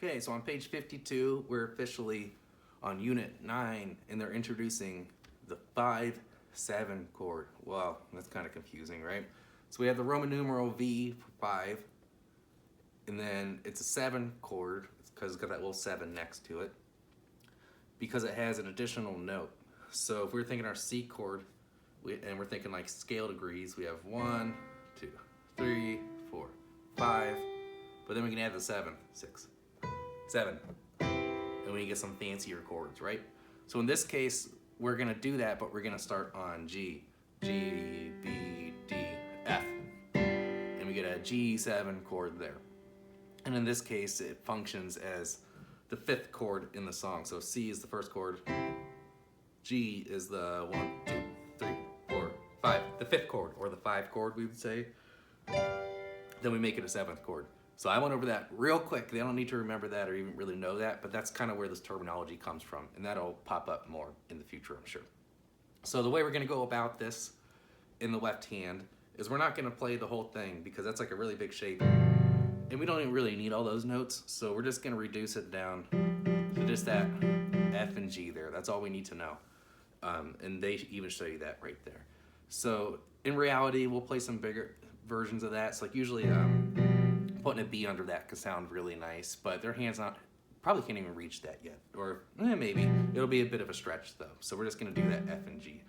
Okay, so on page 52, we're officially on unit 9, and they're introducing the 5-7 chord. Well, that's kind of confusing, right? So we have the Roman numeral V for 5, and then it's a 7 chord because it's got that little 7 next to it, because it has an additional note. So if we're thinking our C chord, and we're thinking like scale degrees, we have 1, 2, 3, 4, 5, but then we can add the 7, 6, 7, and we get some fancier chords, right? So in this case, we're gonna do that, but we're gonna start on G, G, B, D, F, and we get a G7 chord there. And in this case, it functions as the 5th chord in the song. So C is the first chord, G is the 1, 2, 3, 4, 5, the 5th chord, or the 5 chord, we would say. Then we make it a 7th chord. So I went over that real quick. They don't need to remember that or even really know that, but that's kind of where this terminology comes from, and that'll pop up more in the future, I'm sure. So the way we're gonna go about this in the left hand is we're not gonna play the whole thing because that's like a really big shape, and we don't even really need all those notes, so we're just gonna reduce it down to just that F and G there. That's all we need to know. And they even show you that right there. So in reality, we'll play some bigger versions of that. So like usually putting a B under that could sound really nice, but their hands probably can't even reach that yet. Or maybe. It'll be a bit of a stretch though. So we're just gonna do that F and G.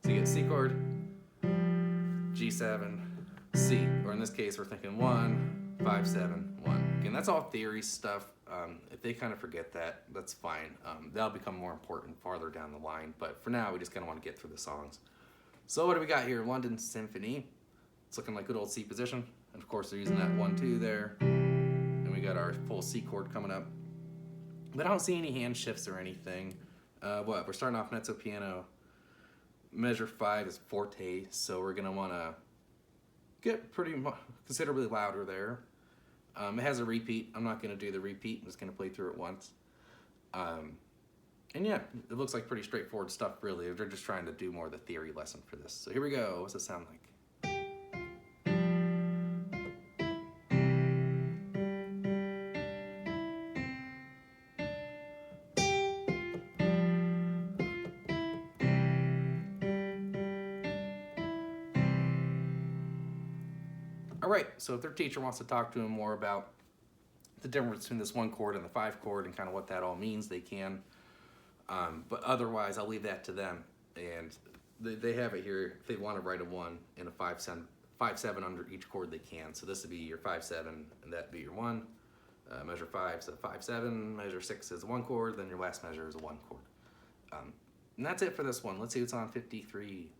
So you get C chord, G7, C. Or in this case, we're thinking 1, 5, 7, 1. Again, that's all theory stuff. If they kind of forget that, that's fine. That'll become more important farther down the line. But for now, we just kind of want to get through the songs. So what do we got here? London Symphony. It's looking like good old C position. And of course, they're using that 1, 2 there. And we got our full C chord coming up. But I don't see any hand shifts or anything. We're starting off mezzo piano. Measure 5 is forte, so we're gonna wanna get considerably louder there. It has a repeat. I'm not gonna do the repeat. I'm just gonna play through it once. And yeah, it looks like pretty straightforward stuff, really. They're just trying to do more of the theory lesson for this. So here we go. What's it sound like? All right, so if their teacher wants to talk to them more about the difference between this 1 chord and the 5 chord and kind of what that all means, they can. But otherwise, I'll leave that to them. And they have it here. If they want to write a 1 and a 5-7 under each chord, they can. So this would be your 5-7, and that'd be your 1. Measure 5 is a 5-7. Measure 6 is a 1 chord. Then your last measure is a 1 chord. And that's it for this one. Let's see what's on 53.